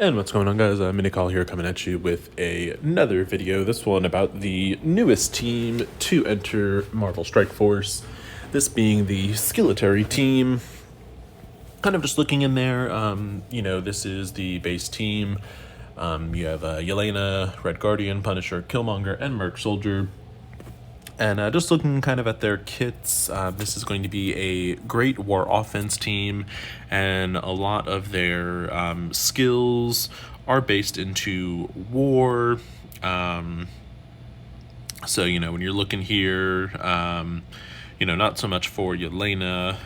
And what's going on, guys? Minicall here, coming at you with another video. This one about the newest team to enter Marvel Strike Force. This being the Skillitary team. Kind of just looking in there, this is the base team. You have Yelena, Red Guardian, Punisher, Killmonger, and Merc Soldier. And just looking kind of at their kits, this is going to be a great war offense team, and a lot of their skills are based into war. So, when you're looking here, not so much for Yelena,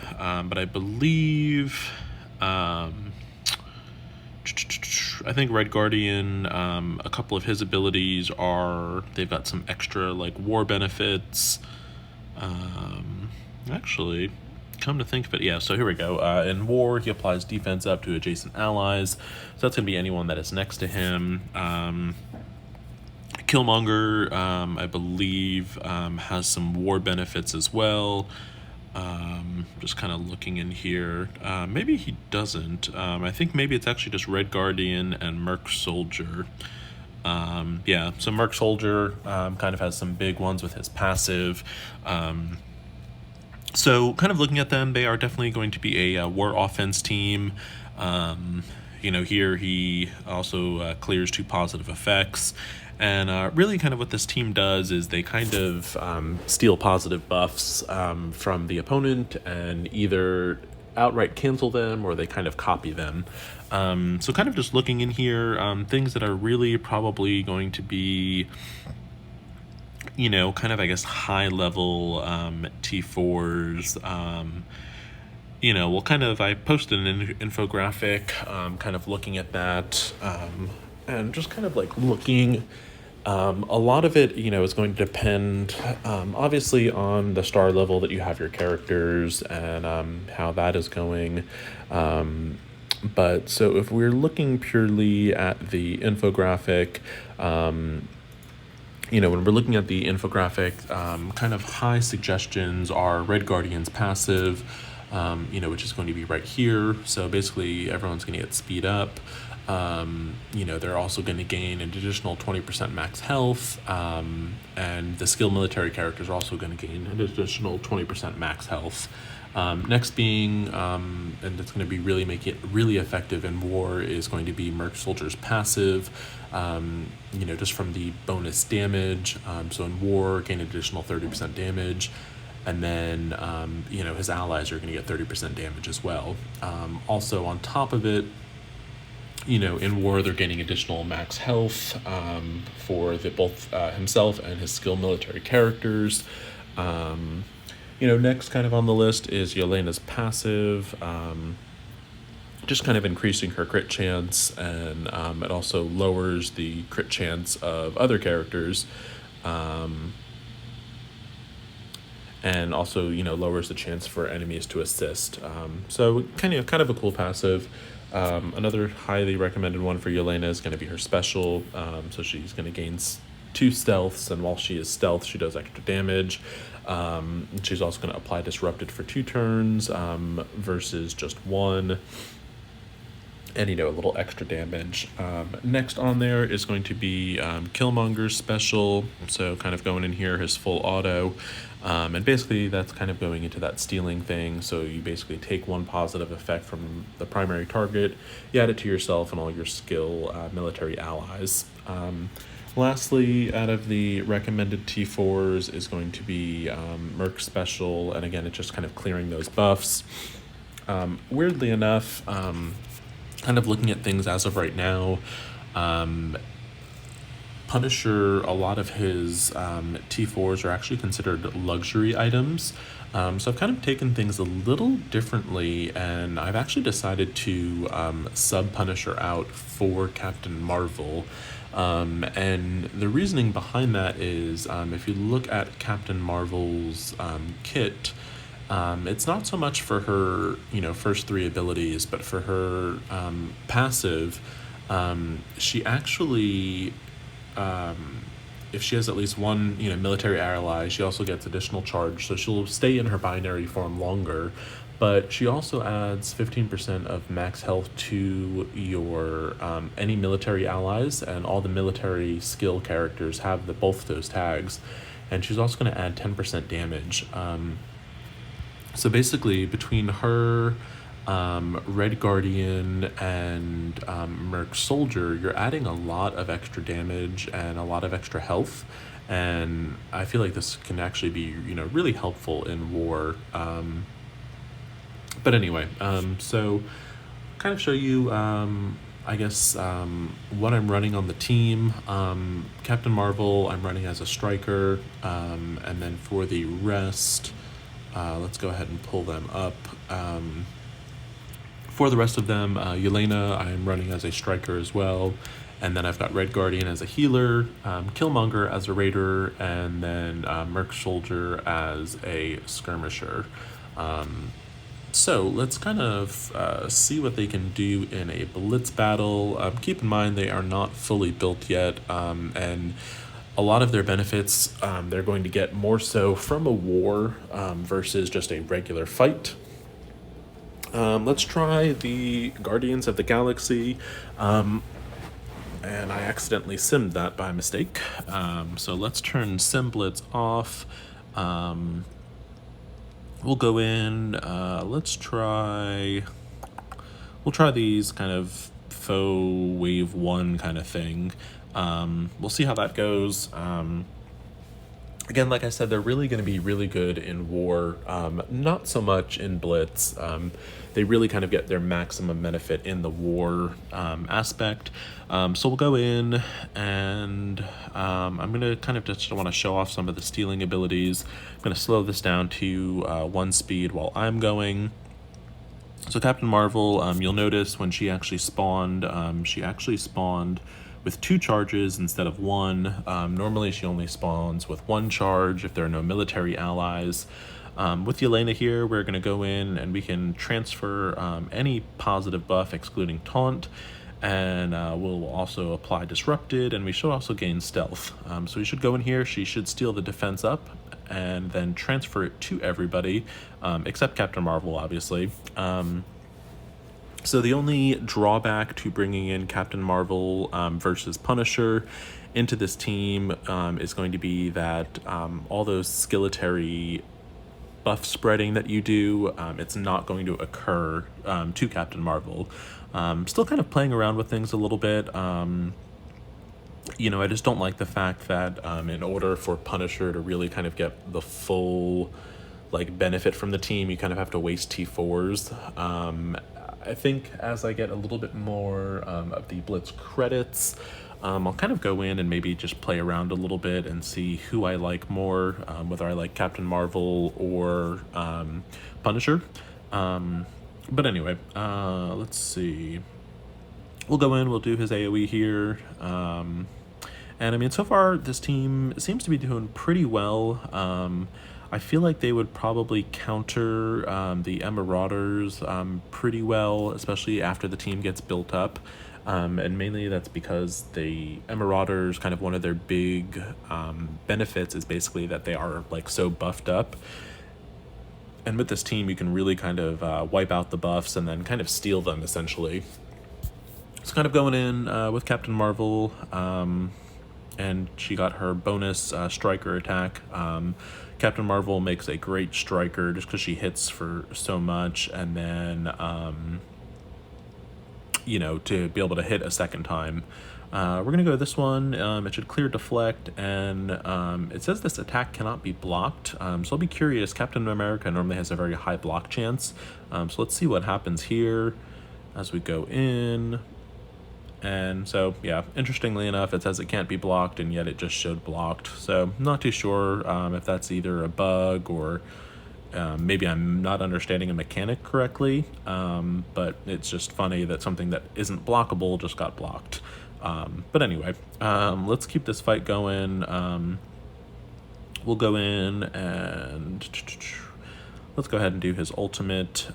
but I believe... I think Red Guardian, a couple of his abilities they've got some extra, war benefits. Actually, come to think of it, yeah, so here we go. In war, he applies defense up to adjacent allies, so that's going to be anyone that is next to him. Killmonger, I believe, has some war benefits as well. Just kind of looking in here. Maybe he doesn't. I think maybe it's actually just Red Guardian and Merc Soldier. So Merc Soldier kind of has some big ones with his passive. So kind of looking at them, they are definitely going to be a war offense team. Here he also clears 2 positive effects. And really kind of what this team does is they kind of steal positive buffs from the opponent and either outright cancel them or they kind of copy them. So kind of just looking in here, things that are really probably going to be, kind of, I guess, high-level T4s. I posted an infographic kind of looking at that, and just kind of looking, a lot of it, is going to depend, obviously, on the star level that you have your characters and how that is going. But so if we're looking purely at the infographic, when we're looking at the infographic, kind of high suggestions are Red Guardian's passive, which is going to be right here. So basically everyone's going to get speed up. They're also going to gain an additional 20% max health, and the skill military characters are also going to gain an additional 20% max health. Next being, and it's going to be really make it really effective in war, is going to be Merc Soldier's passive, just from the bonus damage. So in war, gain an additional 30% damage. And then, his allies are going to get 30% damage as well. Also, on top of it, in war, they're gaining additional max health for both himself and his skill military characters. Next kind of on the list is Yelena's passive, just kind of increasing her crit chance, and it also lowers the crit chance of other characters. And also, lowers the chance for enemies to assist. So kind of a cool passive. Another highly recommended one for Yelena is going to be her special. So she's going to gain 2 stealths, and while she is stealth, she does extra damage. She's also going to apply Disrupted for 2 turns versus just 1. And, a little extra damage. Next on there is going to be Killmonger's special. So kind of going in here, his full auto. And basically that's kind of going into that stealing thing. So you basically take 1 positive effect from the primary target, you add it to yourself and all your skill military allies. Lastly, out of the recommended T4s is going to be Merc Special. And again, it's just kind of clearing those buffs. Weirdly enough, kind of looking at things as of right now, Punisher, a lot of his T4s are actually considered luxury items. So I've kind of taken things a little differently, and I've actually decided to sub Punisher out for Captain Marvel. And the reasoning behind that is, if you look at Captain Marvel's kit, it's not so much for her, first 3 abilities, but for her passive, she actually, if she has at least 1, military ally, she also gets additional charge, so she'll stay in her binary form longer. but she also adds 15% of max health to your any military allies, and all the military skill characters have both those tags. And she's also going to add 10% damage. So basically, between her, Red Guardian, and Merc Soldier, you're adding a lot of extra damage and a lot of extra health. And I feel like this can actually be, really helpful in war. But anyway, so kind of show you, I guess, what I'm running on the team. Captain Marvel, I'm running as a striker. And then for the rest, let's go ahead and pull them up. For the rest of them, Yelena, I'm running as a striker as well. And then I've got Red Guardian as a healer, Killmonger as a raider, and then Merc Soldier as a skirmisher. So let's kind of see what they can do in a blitz battle. Keep in mind they are not fully built yet, and a lot of their benefits they're going to get more so from a war versus just a regular fight. Let's try the Guardians of the Galaxy. And I accidentally simmed that by mistake. So let's turn Sim Blitz off. We'll go in, we'll try these kind of faux wave 1 kind of thing. We'll see how that goes. Again, like I said, they're really going to be really good in war, not so much in blitz. They really kind of get their maximum benefit in the war aspect. So we'll go in, and I'm going to kind of just want to show off some of the stealing abilities. I'm going to slow this down to 1 speed while I'm going. So Captain Marvel, you'll notice when she actually spawned with 2 charges instead of 1. Normally she only spawns with 1 charge if there are no military allies. With Yelena here, we're going to go in and we can transfer any positive buff excluding taunt, and we'll also apply disrupted, and we should also gain stealth. So we should go in here, she should steal the defense up and then transfer it to everybody, except Captain Marvel, obviously. So the only drawback to bringing in Captain Marvel versus Punisher into this team is going to be that all those skillitary buff spreading that you do, it's not going to occur to Captain Marvel. Still kind of playing around with things a little bit. I just don't like the fact that in order for Punisher to really kind of get the full benefit from the team, you kind of have to waste T4s. I think as I get a little bit more of the Blitz credits, I'll kind of go in and maybe just play around a little bit and see who I like more, whether I like Captain Marvel or Punisher. But anyway, let's see. We'll go in, we'll do his AoE here. And I mean, so far this team seems to be doing pretty well. I feel like they would probably counter the Marauders pretty well, especially after the team gets built up. And mainly that's because the Marauders, kind of one of their big benefits is basically that they are so buffed up. And with this team, you can really kind of wipe out the buffs and then kind of steal them, essentially. So kind of going in with Captain Marvel, and she got her bonus striker attack. Captain Marvel makes a great striker just because she hits for so much, and then to be able to hit a second time. We're gonna go with this one. It should clear deflect, and it says this attack cannot be blocked. So I'll be curious. Captain America normally has a very high block chance. So let's see what happens here as we go in. And so, yeah, interestingly enough, it says it can't be blocked, and yet it just showed blocked. So not too sure if that's either a bug or maybe I'm not understanding a mechanic correctly, but it's just funny that something that isn't blockable just got blocked. But anyway, let's keep this fight going. We'll go in and let's go ahead and do his ultimate.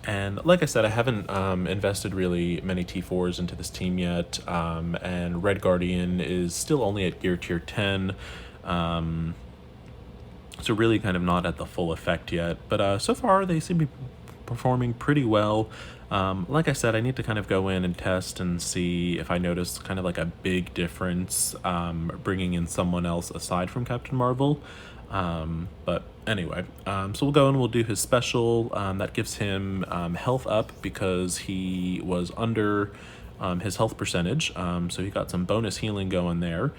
And like I said, I haven't invested really many T4s into this team yet, and Red Guardian is still only at gear tier 10. So really kind of not at the full effect yet, but so far they seem to be performing pretty well. Like I said, I need to kind of go in and test and see if I notice kind of like a big difference bringing in someone else aside from Captain Marvel. But anyway, so we'll go and we'll do his special. That gives him health up because he was under his health percentage. So he got some bonus healing going there.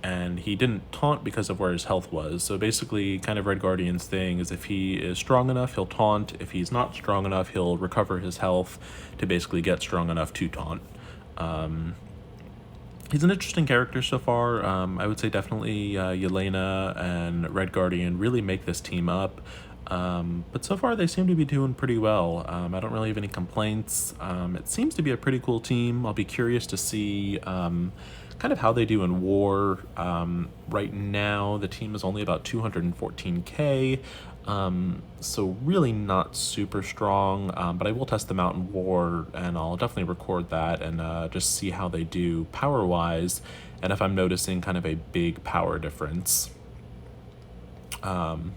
And he didn't taunt because of where his health was. So basically, kind of Red Guardian's thing is if he is strong enough, he'll taunt. If he's not strong enough, he'll recover his health to basically get strong enough to taunt. He's an interesting character so far. I would say definitely Yelena and Red Guardian really make this team up. But so far they seem to be doing pretty well. I don't really have any complaints. It seems to be a pretty cool team. I'll be curious to see kind of how they do in war. Right now, the team is only about 214k, so really not super strong, but I will test them out in war, and I'll definitely record that and just see how they do power-wise, and if I'm noticing kind of a big power difference.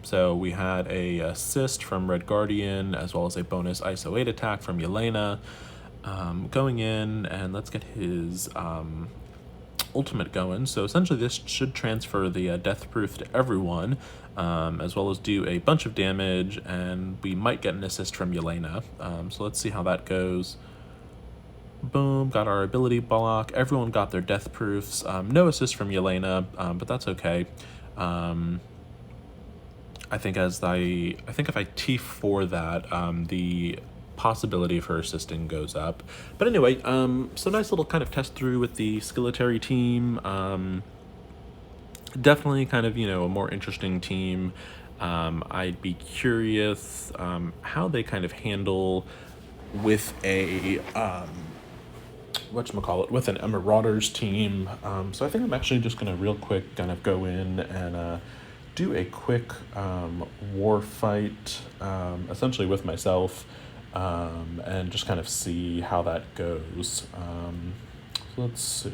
So we had a assist from Red Guardian, as well as a bonus ISO 8 attack from Yelena. Going in, and let's get his ultimate going. So essentially this should transfer the death proof to everyone, as well as do a bunch of damage, and we might get an assist from Yelena. So let's see how that goes. Boom, got our ability block. Everyone got their death proofs. No assist from Yelena, but that's okay. I think if I T4 that, the possibility of her assisting goes up. But anyway, so nice little kind of test through with the Skillitary team. Definitely kind of, a more interesting team. I'd be curious how they kind of handle with a with an Marauders team. So I think I'm actually just gonna real quick kind of go in and do a quick war fight, essentially with myself, and just kind of see how that goes. So let's see.